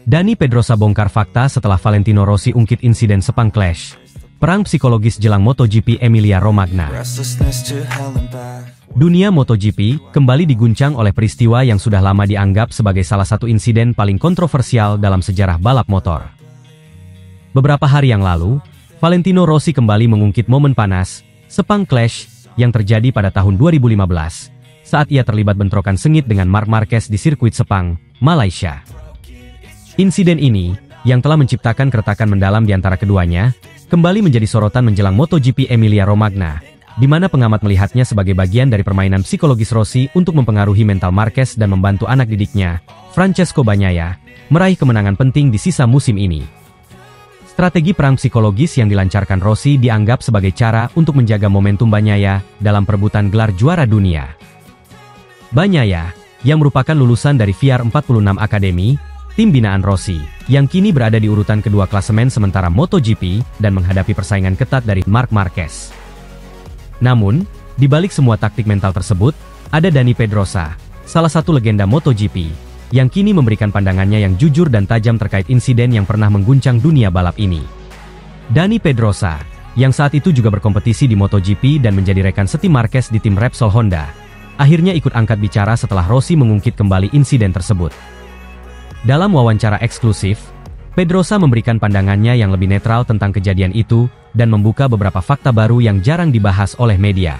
Dani Pedrosa bongkar fakta setelah Valentino Rossi ungkit insiden Sepang Clash. Perang psikologis jelang MotoGP Emilia-Romagna. Dunia MotoGP kembali diguncang oleh peristiwa yang sudah lama dianggap sebagai salah satu insiden paling kontroversial dalam sejarah balap motor. Beberapa hari yang lalu, Valentino Rossi kembali mengungkit momen panas, Sepang Clash, yang terjadi pada tahun 2015, saat ia terlibat bentrokan sengit dengan Marc Marquez di sirkuit Sepang, Malaysia. Insiden ini, yang telah menciptakan keretakan mendalam di antara keduanya, kembali menjadi sorotan menjelang MotoGP Emilia-Romagna, di mana pengamat melihatnya sebagai bagian dari permainan psikologis Rossi untuk mempengaruhi mental Marquez dan membantu anak didiknya, Francesco Bagnaia, meraih kemenangan penting di sisa musim ini. Strategi perang psikologis yang dilancarkan Rossi dianggap sebagai cara untuk menjaga momentum Bagnaia dalam perebutan gelar juara dunia. Bagnaia, yang merupakan lulusan dari VR46 Academy, tim binaan Rossi, yang kini berada di urutan kedua klasemen sementara MotoGP dan menghadapi persaingan ketat dari Marc Marquez. Namun, di balik semua taktik mental tersebut, ada Dani Pedrosa, salah satu legenda MotoGP, yang kini memberikan pandangannya yang jujur dan tajam terkait insiden yang pernah mengguncang dunia balap ini. Dani Pedrosa, yang saat itu juga berkompetisi di MotoGP dan menjadi rekan setim Marquez di tim Repsol Honda, akhirnya ikut angkat bicara setelah Rossi mengungkit kembali insiden tersebut. Dalam wawancara eksklusif, Pedrosa memberikan pandangannya yang lebih netral tentang kejadian itu dan membuka beberapa fakta baru yang jarang dibahas oleh media.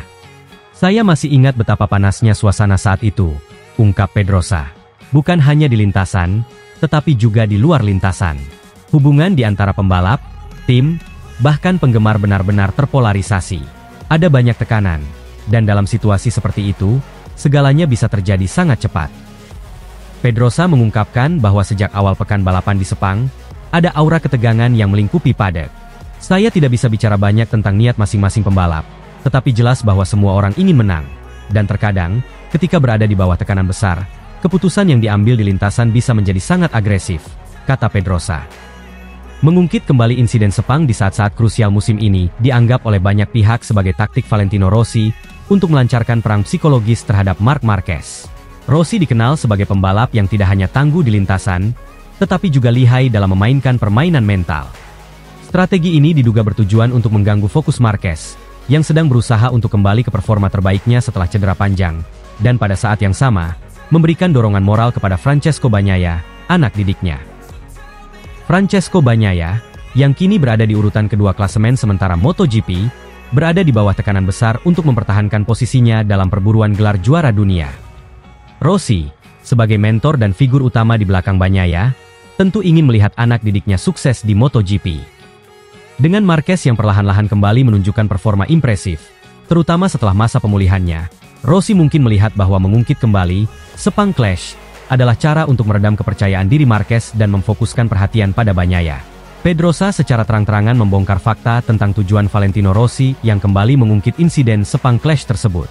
"Saya masih ingat betapa panasnya suasana saat itu," ungkap Pedrosa. "Bukan hanya di lintasan, tetapi juga di luar lintasan. Hubungan di antara pembalap, tim, bahkan penggemar benar-benar terpolarisasi. Ada banyak tekanan, dan dalam situasi seperti itu, segalanya bisa terjadi sangat cepat." Pedrosa mengungkapkan bahwa sejak awal pekan balapan di Sepang, ada aura ketegangan yang melingkupi paddock. "Saya tidak bisa bicara banyak tentang niat masing-masing pembalap, tetapi jelas bahwa semua orang ingin menang. Dan terkadang, ketika berada di bawah tekanan besar, keputusan yang diambil di lintasan bisa menjadi sangat agresif," kata Pedrosa. Mengungkit kembali insiden Sepang di saat-saat krusial musim ini dianggap oleh banyak pihak sebagai taktik Valentino Rossi untuk melancarkan perang psikologis terhadap Marc Marquez. Rossi dikenal sebagai pembalap yang tidak hanya tangguh di lintasan, tetapi juga lihai dalam memainkan permainan mental. Strategi ini diduga bertujuan untuk mengganggu fokus Marquez, yang sedang berusaha untuk kembali ke performa terbaiknya setelah cedera panjang, dan pada saat yang sama, memberikan dorongan moral kepada Francesco Bagnaia, anak didiknya. Francesco Bagnaia, yang kini berada di urutan kedua klasemen sementara MotoGP, berada di bawah tekanan besar untuk mempertahankan posisinya dalam perburuan gelar juara dunia. Rossi, sebagai mentor dan figur utama di belakang Bagnaia, tentu ingin melihat anak didiknya sukses di MotoGP. Dengan Marquez yang perlahan-lahan kembali menunjukkan performa impresif, terutama setelah masa pemulihannya, Rossi mungkin melihat bahwa mengungkit kembali Sepang Clash adalah cara untuk meredam kepercayaan diri Marquez dan memfokuskan perhatian pada Bagnaia. Pedrosa secara terang-terangan membongkar fakta tentang tujuan Valentino Rossi yang kembali mengungkit insiden Sepang Clash tersebut.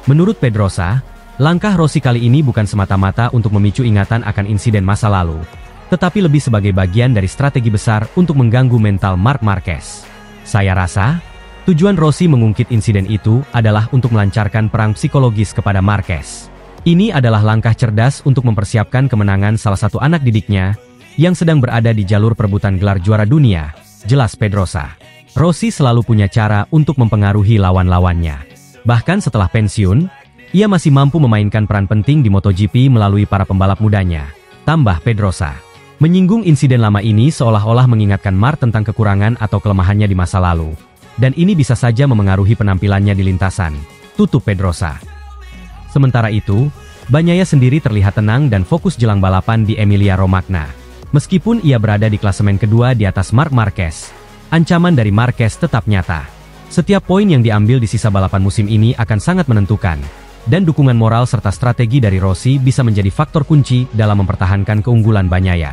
Menurut Pedrosa, langkah Rossi kali ini bukan semata-mata untuk memicu ingatan akan insiden masa lalu, tetapi lebih sebagai bagian dari strategi besar untuk mengganggu mental Marc Marquez. "Saya rasa, tujuan Rossi mengungkit insiden itu adalah untuk melancarkan perang psikologis kepada Marquez. Ini adalah langkah cerdas untuk mempersiapkan kemenangan salah satu anak didiknya, yang sedang berada di jalur perebutan gelar juara dunia," jelas Pedrosa. "Rossi selalu punya cara untuk mempengaruhi lawan-lawannya. Bahkan setelah pensiun, ia masih mampu memainkan peran penting di MotoGP melalui para pembalap mudanya," tambah Pedrosa. Menyinggung insiden lama ini seolah-olah mengingatkan Marc tentang kekurangan atau kelemahannya di masa lalu. Dan ini bisa saja memengaruhi penampilannya di lintasan, tutup Pedrosa. Sementara itu, Bagnaia sendiri terlihat tenang dan fokus jelang balapan di Emilia-Romagna. Meskipun ia berada di klasemen kedua di atas Marc Marquez, ancaman dari Marquez tetap nyata. Setiap poin yang diambil di sisa balapan musim ini akan sangat menentukan, dan dukungan moral serta strategi dari Rossi bisa menjadi faktor kunci dalam mempertahankan keunggulan Bagnaia.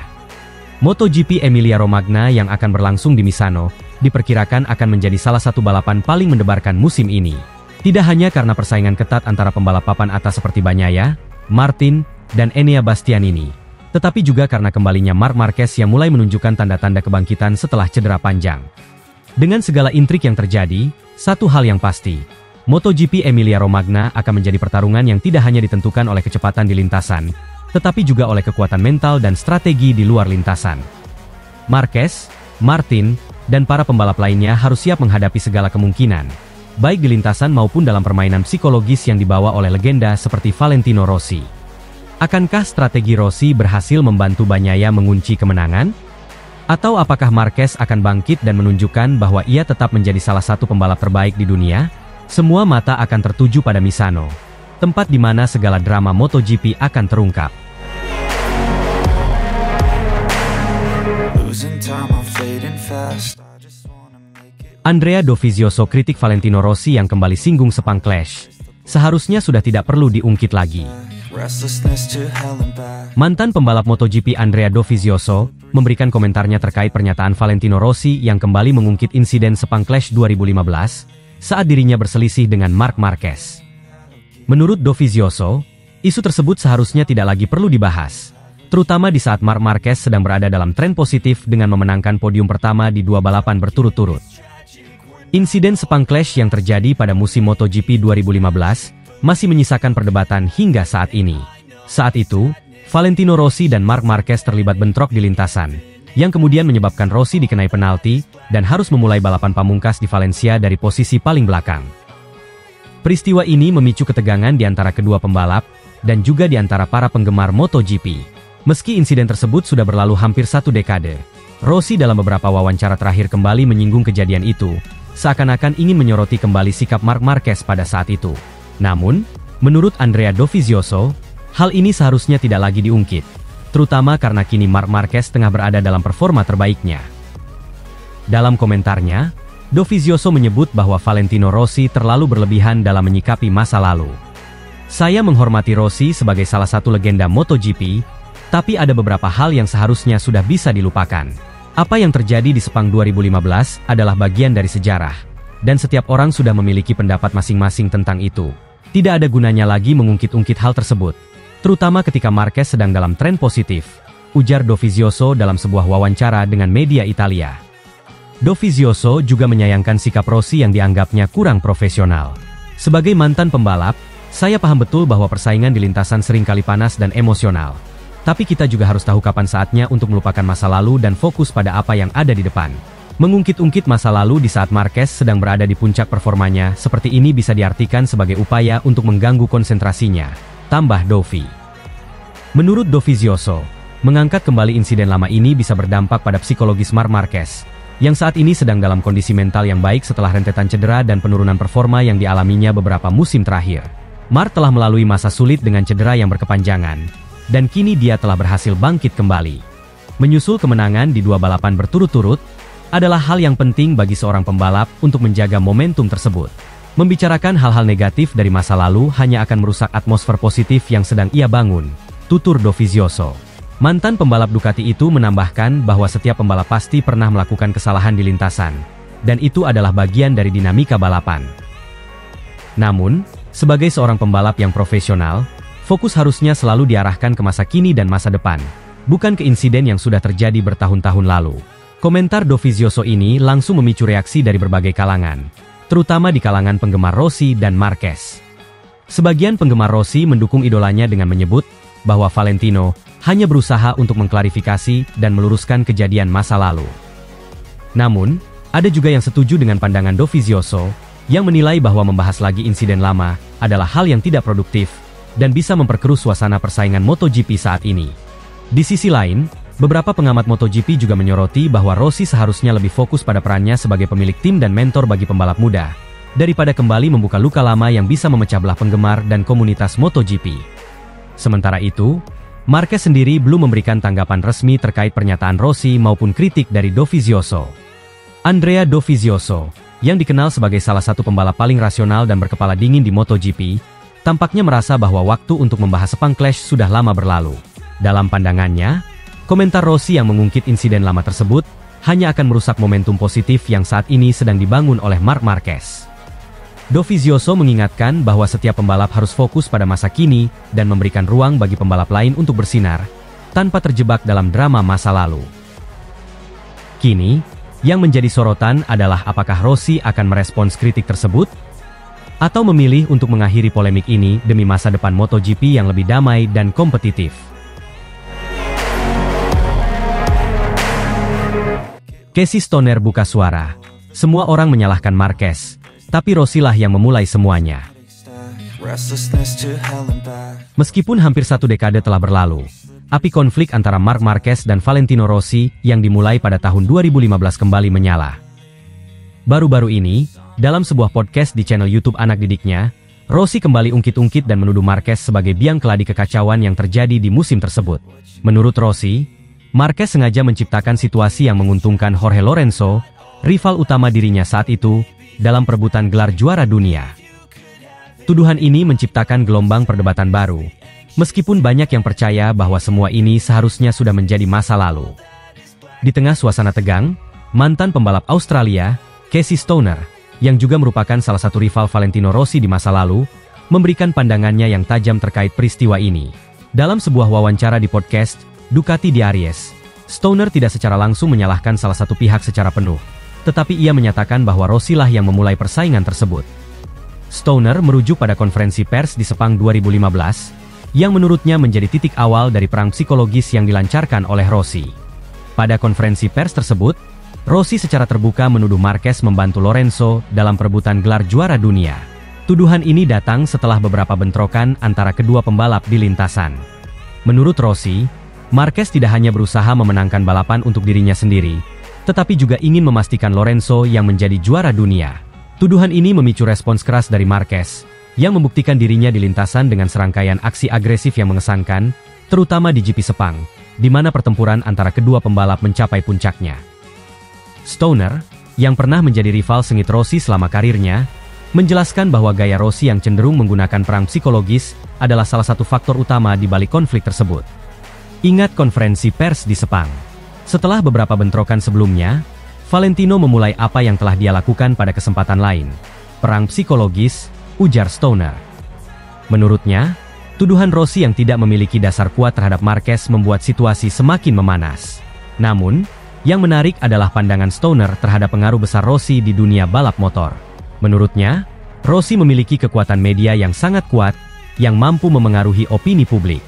MotoGP Emilia-Romagna yang akan berlangsung di Misano, diperkirakan akan menjadi salah satu balapan paling mendebarkan musim ini. Tidak hanya karena persaingan ketat antara pembalap papan atas seperti Bagnaia, Martin, dan Enea Bastianini, tetapi juga karena kembalinya Marc Marquez yang mulai menunjukkan tanda-tanda kebangkitan setelah cedera panjang. Dengan segala intrik yang terjadi, satu hal yang pasti, MotoGP Emilia-Romagna akan menjadi pertarungan yang tidak hanya ditentukan oleh kecepatan di lintasan, tetapi juga oleh kekuatan mental dan strategi di luar lintasan. Marquez, Martin, dan para pembalap lainnya harus siap menghadapi segala kemungkinan, baik di lintasan maupun dalam permainan psikologis yang dibawa oleh legenda seperti Valentino Rossi. Akankah strategi Rossi berhasil membantu Bagnaia mengunci kemenangan? Atau apakah Marquez akan bangkit dan menunjukkan bahwa ia tetap menjadi salah satu pembalap terbaik di dunia? Semua mata akan tertuju pada Misano, tempat di mana segala drama MotoGP akan terungkap. Andrea Dovizioso kritik Valentino Rossi yang kembali singgung sepang clash. Seharusnya sudah tidak perlu diungkit lagi. Mantan pembalap MotoGP Andrea Dovizioso memberikan komentarnya terkait pernyataan Valentino Rossi yang kembali mengungkit insiden sepang clash 2015 saat dirinya berselisih dengan Marc Marquez. Menurut Dovizioso, isu tersebut seharusnya tidak lagi perlu dibahas, terutama di saat Marc Marquez sedang berada dalam tren positif dengan memenangkan podium pertama di 2 balapan berturut-turut. Insiden sepang clash yang terjadi pada musim MotoGP 2015 masih menyisakan perdebatan hingga saat ini. Saat itu, Valentino Rossi dan Marc Marquez terlibat bentrok di lintasan, yang kemudian menyebabkan Rossi dikenai penalti dan harus memulai balapan pamungkas di Valencia dari posisi paling belakang. Peristiwa ini memicu ketegangan di antara kedua pembalap dan juga di antara para penggemar MotoGP. Meski insiden tersebut sudah berlalu hampir 1 dekade, Rossi dalam beberapa wawancara terakhir kembali menyinggung kejadian itu, seakan-akan ingin menyoroti kembali sikap Marc Marquez pada saat itu. Namun, menurut Andrea Dovizioso, hal ini seharusnya tidak lagi diungkit, terutama karena kini Marc Marquez tengah berada dalam performa terbaiknya. Dalam komentarnya, Dovizioso menyebut bahwa Valentino Rossi terlalu berlebihan dalam menyikapi masa lalu. Saya menghormati Rossi sebagai salah satu legenda MotoGP, tapi ada beberapa hal yang seharusnya sudah bisa dilupakan. Apa yang terjadi di Sepang 2015 adalah bagian dari sejarah, dan setiap orang sudah memiliki pendapat masing-masing tentang itu. Tidak ada gunanya lagi mengungkit-ungkit hal tersebut, terutama ketika Marquez sedang dalam tren positif, ujar Dovizioso dalam sebuah wawancara dengan media Italia. Dovizioso juga menyayangkan sikap Rossi yang dianggapnya kurang profesional. Sebagai mantan pembalap, saya paham betul bahwa persaingan di lintasan seringkali panas dan emosional. Tapi kita juga harus tahu kapan saatnya untuk melupakan masa lalu dan fokus pada apa yang ada di depan. Mengungkit-ungkit masa lalu di saat Marquez sedang berada di puncak performanya seperti ini bisa diartikan sebagai upaya untuk mengganggu konsentrasinya, tambah Dovi. Menurut Dovizioso, mengangkat kembali insiden lama ini bisa berdampak pada psikologis Marc Marquez, yang saat ini sedang dalam kondisi mental yang baik setelah rentetan cedera dan penurunan performa yang dialaminya beberapa musim terakhir. Marc telah melalui masa sulit dengan cedera yang berkepanjangan, dan kini dia telah berhasil bangkit kembali. Menyusul kemenangan di 2 balapan berturut-turut, adalah hal yang penting bagi seorang pembalap untuk menjaga momentum tersebut. Membicarakan hal-hal negatif dari masa lalu hanya akan merusak atmosfer positif yang sedang ia bangun, tutur Dovizioso. Mantan pembalap Ducati itu menambahkan bahwa setiap pembalap pasti pernah melakukan kesalahan di lintasan, dan itu adalah bagian dari dinamika balapan. Namun, sebagai seorang pembalap yang profesional, fokus harusnya selalu diarahkan ke masa kini dan masa depan, bukan ke insiden yang sudah terjadi bertahun-tahun lalu. Komentar Dovizioso ini langsung memicu reaksi dari berbagai kalangan, terutama di kalangan penggemar Rossi dan Marquez. Sebagian penggemar Rossi mendukung idolanya dengan menyebut bahwa Valentino hanya berusaha untuk mengklarifikasi dan meluruskan kejadian masa lalu. Namun, ada juga yang setuju dengan pandangan Dovizioso, yang menilai bahwa membahas lagi insiden lama adalah hal yang tidak produktif dan bisa memperkeruh suasana persaingan MotoGP saat ini. Di sisi lain, beberapa pengamat MotoGP juga menyoroti bahwa Rossi seharusnya lebih fokus pada perannya sebagai pemilik tim dan mentor bagi pembalap muda, daripada kembali membuka luka lama yang bisa memecah belah penggemar dan komunitas MotoGP. Sementara itu, Marquez sendiri belum memberikan tanggapan resmi terkait pernyataan Rossi maupun kritik dari Dovizioso. Andrea Dovizioso, yang dikenal sebagai salah satu pembalap paling rasional dan berkepala dingin di MotoGP, tampaknya merasa bahwa waktu untuk membahas sepang clash sudah lama berlalu. Dalam pandangannya, komentar Rossi yang mengungkit insiden lama tersebut hanya akan merusak momentum positif yang saat ini sedang dibangun oleh Marc Marquez. Dovizioso mengingatkan bahwa setiap pembalap harus fokus pada masa kini dan memberikan ruang bagi pembalap lain untuk bersinar, tanpa terjebak dalam drama masa lalu. Kini, yang menjadi sorotan adalah apakah Rossi akan merespons kritik tersebut? Atau memilih untuk mengakhiri polemik ini demi masa depan MotoGP yang lebih damai dan kompetitif. Casey Stoner buka suara. Semua orang menyalahkan Marquez, tapi Rossi lah yang memulai semuanya. Meskipun hampir 1 dekade telah berlalu, api konflik antara Marc Marquez dan Valentino Rossi yang dimulai pada tahun 2015 kembali menyala. Baru-baru ini, dalam sebuah podcast di channel YouTube anak didiknya, Rossi kembali ungkit-ungkit dan menuduh Marquez sebagai biang keladi kekacauan yang terjadi di musim tersebut. Menurut Rossi, Marquez sengaja menciptakan situasi yang menguntungkan Jorge Lorenzo, rival utama dirinya saat itu, dalam perebutan gelar juara dunia. Tuduhan ini menciptakan gelombang perdebatan baru, meskipun banyak yang percaya bahwa semua ini seharusnya sudah menjadi masa lalu. Di tengah suasana tegang, mantan pembalap Australia, Casey Stoner, yang juga merupakan salah satu rival Valentino Rossi di masa lalu, memberikan pandangannya yang tajam terkait peristiwa ini. Dalam sebuah wawancara di podcast Ducati Diaries, Stoner tidak secara langsung menyalahkan salah satu pihak secara penuh, tetapi ia menyatakan bahwa Rossi lah yang memulai persaingan tersebut. Stoner merujuk pada konferensi pers di Sepang 2015, yang menurutnya menjadi titik awal dari perang psikologis yang dilancarkan oleh Rossi. Pada konferensi pers tersebut, Rossi secara terbuka menuduh Marquez membantu Lorenzo dalam perebutan gelar juara dunia. Tuduhan ini datang setelah beberapa bentrokan antara kedua pembalap di lintasan. Menurut Rossi, Marquez tidak hanya berusaha memenangkan balapan untuk dirinya sendiri, tetapi juga ingin memastikan Lorenzo yang menjadi juara dunia. Tuduhan ini memicu respons keras dari Marquez, yang membuktikan dirinya di lintasan dengan serangkaian aksi agresif yang mengesankan, terutama di GP Sepang, di mana pertempuran antara kedua pembalap mencapai puncaknya. Stoner, yang pernah menjadi rival sengit Rossi selama karirnya, menjelaskan bahwa gaya Rossi yang cenderung menggunakan perang psikologis adalah salah satu faktor utama di balik konflik tersebut. Ingat konferensi pers di Sepang. Setelah beberapa bentrokan sebelumnya, Valentino memulai apa yang telah dia lakukan pada kesempatan lain. Perang psikologis, ujar Stoner. Menurutnya, tuduhan Rossi yang tidak memiliki dasar kuat terhadap Marquez membuat situasi semakin memanas. Namun, yang menarik adalah pandangan Stoner terhadap pengaruh besar Rossi di dunia balap motor. Menurutnya, Rossi memiliki kekuatan media yang sangat kuat, yang mampu memengaruhi opini publik.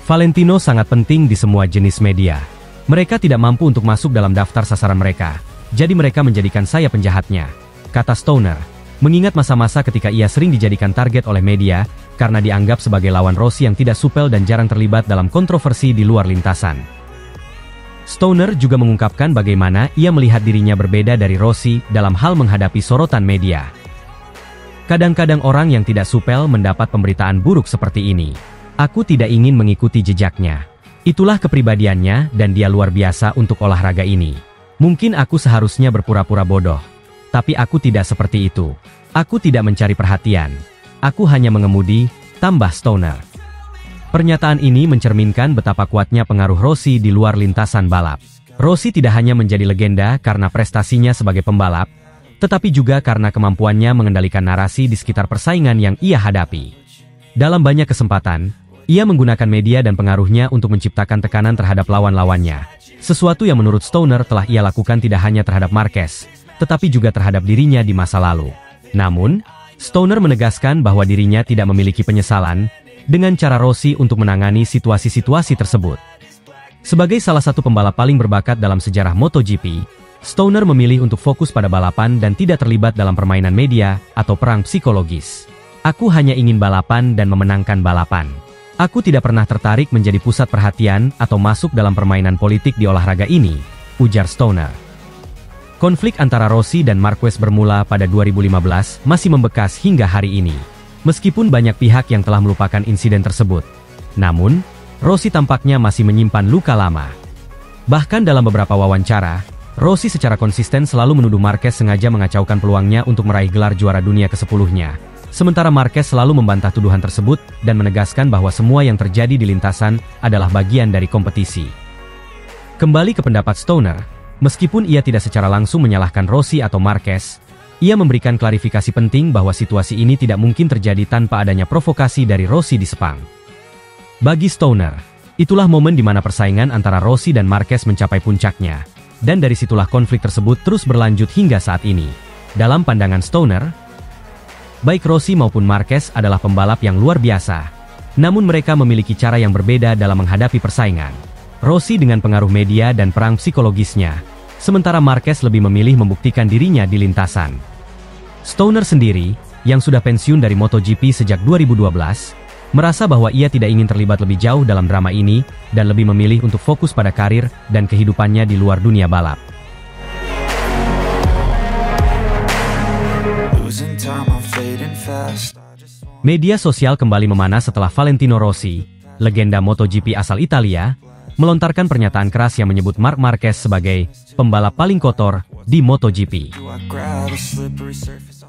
Valentino sangat penting di semua jenis media. Mereka tidak mampu untuk masuk dalam daftar sasaran mereka, jadi mereka menjadikan saya penjahatnya, kata Stoner, mengingat masa-masa ketika ia sering dijadikan target oleh media, karena dianggap sebagai lawan Rossi yang tidak supel dan jarang terlibat dalam kontroversi di luar lintasan. Stoner juga mengungkapkan bagaimana ia melihat dirinya berbeda dari Rossi dalam hal menghadapi sorotan media. Kadang-kadang orang yang tidak supel mendapat pemberitaan buruk seperti ini. Aku tidak ingin mengikuti jejaknya. Itulah kepribadiannya dan dia luar biasa untuk olahraga ini. Mungkin aku seharusnya berpura-pura bodoh. Tapi aku tidak seperti itu. Aku tidak mencari perhatian. Aku hanya mengemudi, tambah Stoner. Pernyataan ini mencerminkan betapa kuatnya pengaruh Rossi di luar lintasan balap. Rossi tidak hanya menjadi legenda karena prestasinya sebagai pembalap, tetapi juga karena kemampuannya mengendalikan narasi di sekitar persaingan yang ia hadapi. Dalam banyak kesempatan, ia menggunakan media dan pengaruhnya untuk menciptakan tekanan terhadap lawan-lawannya. Sesuatu yang menurut Stoner telah ia lakukan tidak hanya terhadap Marquez, tetapi juga terhadap dirinya di masa lalu. Namun, Stoner menegaskan bahwa dirinya tidak memiliki penyesalan dengan cara Rossi untuk menangani situasi-situasi tersebut. Sebagai salah satu pembalap paling berbakat dalam sejarah MotoGP, Stoner memilih untuk fokus pada balapan dan tidak terlibat dalam permainan media atau perang psikologis. Aku hanya ingin balapan dan memenangkan balapan. Aku tidak pernah tertarik menjadi pusat perhatian atau masuk dalam permainan politik di olahraga ini, ujar Stoner. Konflik antara Rossi dan Marquez bermula pada 2015 masih membekas hingga hari ini. Meskipun banyak pihak yang telah melupakan insiden tersebut. Namun, Rossi tampaknya masih menyimpan luka lama. Bahkan dalam beberapa wawancara, Rossi secara konsisten selalu menuduh Marquez sengaja mengacaukan peluangnya untuk meraih gelar juara dunia ke-10-nya. Sementara Marquez selalu membantah tuduhan tersebut dan menegaskan bahwa semua yang terjadi di lintasan adalah bagian dari kompetisi. Kembali ke pendapat Stoner, meskipun ia tidak secara langsung menyalahkan Rossi atau Marquez, ia memberikan klarifikasi penting bahwa situasi ini tidak mungkin terjadi tanpa adanya provokasi dari Rossi di Sepang. Bagi Stoner, itulah momen di mana persaingan antara Rossi dan Marquez mencapai puncaknya, dan dari situlah konflik tersebut terus berlanjut hingga saat ini. Dalam pandangan Stoner, Baik Rossi maupun Marquez adalah pembalap yang luar biasa. Namun mereka memiliki cara yang berbeda dalam menghadapi persaingan. Rossi dengan pengaruh media dan perang psikologisnya, sementara Marquez lebih memilih membuktikan dirinya di lintasan. Stoner sendiri, yang sudah pensiun dari MotoGP sejak 2012, merasa bahwa ia tidak ingin terlibat lebih jauh dalam drama ini, dan lebih memilih untuk fokus pada karir dan kehidupannya di luar dunia balap. Media sosial kembali memanas setelah Valentino Rossi, legenda MotoGP asal Italia, melontarkan pernyataan keras yang menyebut Marc Marquez sebagai pembalap paling kotor di MotoGP.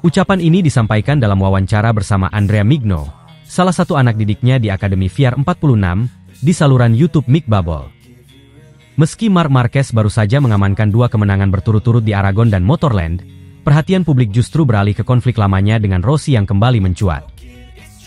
Ucapan ini disampaikan dalam wawancara bersama Andrea Migno, salah satu anak didiknya di Akademi VR 46, di saluran YouTube Mick Bubble. Meski Marc Marquez baru saja mengamankan 2 kemenangan berturut-turut di Aragon dan Motorland, perhatian publik justru beralih ke konflik lamanya dengan Rossi yang kembali mencuat.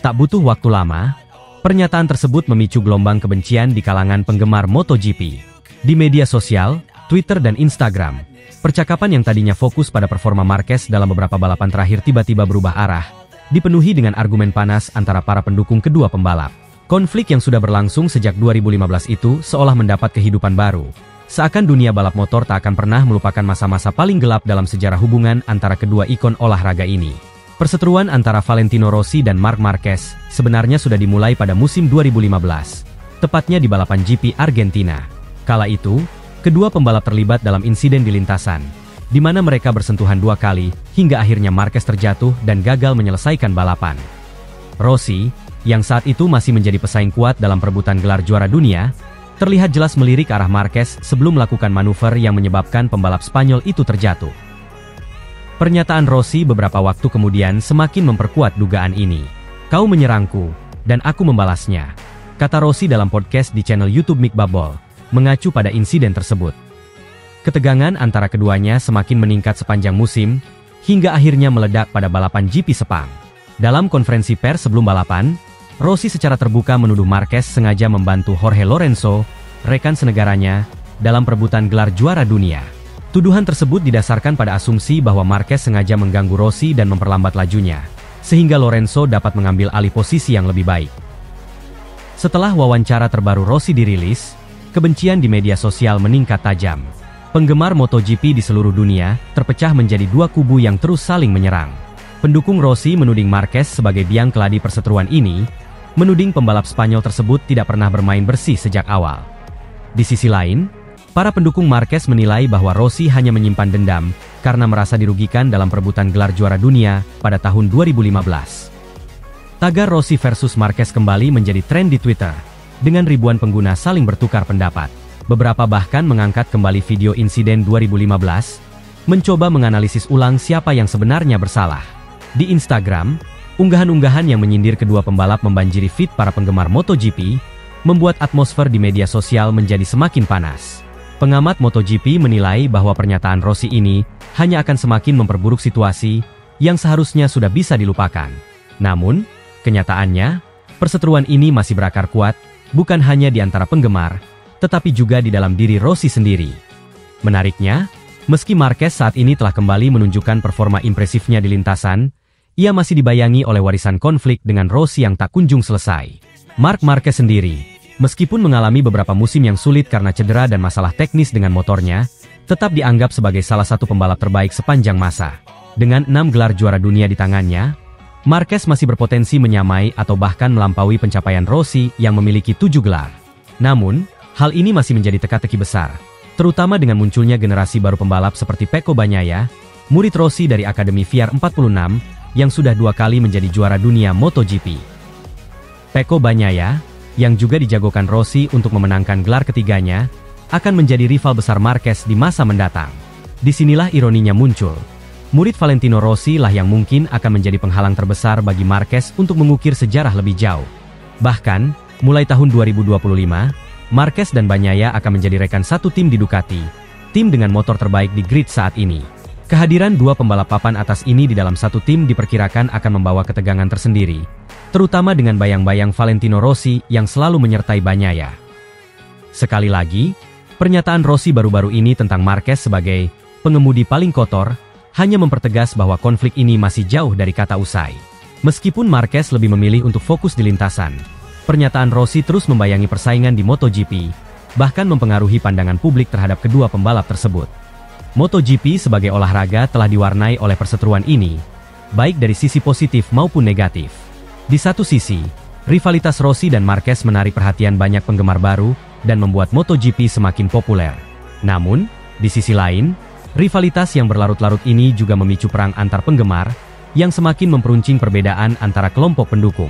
Tak butuh waktu lama, pernyataan tersebut memicu gelombang kebencian di kalangan penggemar MotoGP. Di media sosial, Twitter dan Instagram, percakapan yang tadinya fokus pada performa Marquez dalam beberapa balapan terakhir tiba-tiba berubah arah, dipenuhi dengan argumen panas antara para pendukung kedua pembalap. Konflik yang sudah berlangsung sejak 2015 itu seolah mendapat kehidupan baru. Seakan dunia balap motor tak akan pernah melupakan masa-masa paling gelap dalam sejarah hubungan antara kedua ikon olahraga ini. Perseteruan antara Valentino Rossi dan Marc Marquez sebenarnya sudah dimulai pada musim 2015, tepatnya di balapan GP Argentina. Kala itu, kedua pembalap terlibat dalam insiden di lintasan, di mana mereka bersentuhan 2 kali, hingga akhirnya Marquez terjatuh dan gagal menyelesaikan balapan. Rossi, yang saat itu masih menjadi pesaing kuat dalam perebutan gelar juara dunia, terlihat jelas melirik ke arah Marquez sebelum melakukan manuver yang menyebabkan pembalap Spanyol itu terjatuh. Pernyataan Rossi beberapa waktu kemudian semakin memperkuat dugaan ini. "Kau menyerangku, dan aku membalasnya," kata Rossi dalam podcast di channel YouTube Mick Bubble, mengacu pada insiden tersebut. Ketegangan antara keduanya semakin meningkat sepanjang musim, hingga akhirnya meledak pada balapan GP Sepang. Dalam konferensi pers sebelum balapan, Rossi secara terbuka menuduh Marquez sengaja membantu Jorge Lorenzo, rekan senegaranya, dalam perebutan gelar juara dunia. Tuduhan tersebut didasarkan pada asumsi bahwa Marquez sengaja mengganggu Rossi dan memperlambat lajunya, sehingga Lorenzo dapat mengambil alih posisi yang lebih baik. Setelah wawancara terbaru Rossi dirilis, kebencian di media sosial meningkat tajam. Penggemar MotoGP di seluruh dunia terpecah menjadi 2 kubu yang terus saling menyerang. Pendukung Rossi menuding Marquez sebagai biang keladi perseteruan ini, menuding pembalap Spanyol tersebut tidak pernah bermain bersih sejak awal. Di sisi lain, para pendukung Marquez menilai bahwa Rossi hanya menyimpan dendam karena merasa dirugikan dalam perebutan gelar juara dunia pada tahun 2015. Tagar Rossi versus Marquez kembali menjadi tren di Twitter, dengan ribuan pengguna saling bertukar pendapat. Beberapa bahkan mengangkat kembali video insiden 2015, mencoba menganalisis ulang siapa yang sebenarnya bersalah. Di Instagram, unggahan-unggahan yang menyindir kedua pembalap membanjiri feed para penggemar MotoGP, membuat atmosfer di media sosial menjadi semakin panas. Pengamat MotoGP menilai bahwa pernyataan Rossi ini hanya akan semakin memperburuk situasi yang seharusnya sudah bisa dilupakan. Namun, kenyataannya, perseteruan ini masih berakar kuat, bukan hanya di antara penggemar, tetapi juga di dalam diri Rossi sendiri. Menariknya, meski Marquez saat ini telah kembali menunjukkan performa impresifnya di lintasan, ia masih dibayangi oleh warisan konflik dengan Rossi yang tak kunjung selesai. Marc Marquez sendiri, meskipun mengalami beberapa musim yang sulit karena cedera dan masalah teknis dengan motornya, tetap dianggap sebagai salah satu pembalap terbaik sepanjang masa. Dengan 6 gelar juara dunia di tangannya, Marquez masih berpotensi menyamai atau bahkan melampaui pencapaian Rossi yang memiliki 7 gelar. Namun, hal ini masih menjadi teka-teki besar, terutama dengan munculnya generasi baru pembalap seperti Pecco Bagnaia, murid Rossi dari Akademi VR 46, yang sudah 2 kali menjadi juara dunia MotoGP. Pecco Bagnaia, yang juga dijagokan Rossi untuk memenangkan gelar ketiganya, akan menjadi rival besar Marquez di masa mendatang. Disinilah ironinya muncul. Murid Valentino Rossi lah yang mungkin akan menjadi penghalang terbesar bagi Marquez untuk mengukir sejarah lebih jauh. Bahkan, mulai tahun 2025, Marquez dan Bagnaia akan menjadi rekan satu tim di Ducati, tim dengan motor terbaik di grid saat ini. Kehadiran 2 pembalap papan atas ini di dalam satu tim diperkirakan akan membawa ketegangan tersendiri, terutama dengan bayang-bayang Valentino Rossi yang selalu menyertai Bagnaia. Sekali lagi, pernyataan Rossi baru-baru ini tentang Marquez sebagai pengemudi paling kotor hanya mempertegas bahwa konflik ini masih jauh dari kata usai. Meskipun Marquez lebih memilih untuk fokus di lintasan, pernyataan Rossi terus membayangi persaingan di MotoGP, bahkan mempengaruhi pandangan publik terhadap kedua pembalap tersebut. MotoGP sebagai olahraga telah diwarnai oleh perseteruan ini, baik dari sisi positif maupun negatif. Di satu sisi, rivalitas Rossi dan Marquez menarik perhatian banyak penggemar baru dan membuat MotoGP semakin populer. Namun, di sisi lain, rivalitas yang berlarut-larut ini juga memicu perang antar penggemar, yang semakin memperuncing perbedaan antara kelompok pendukung.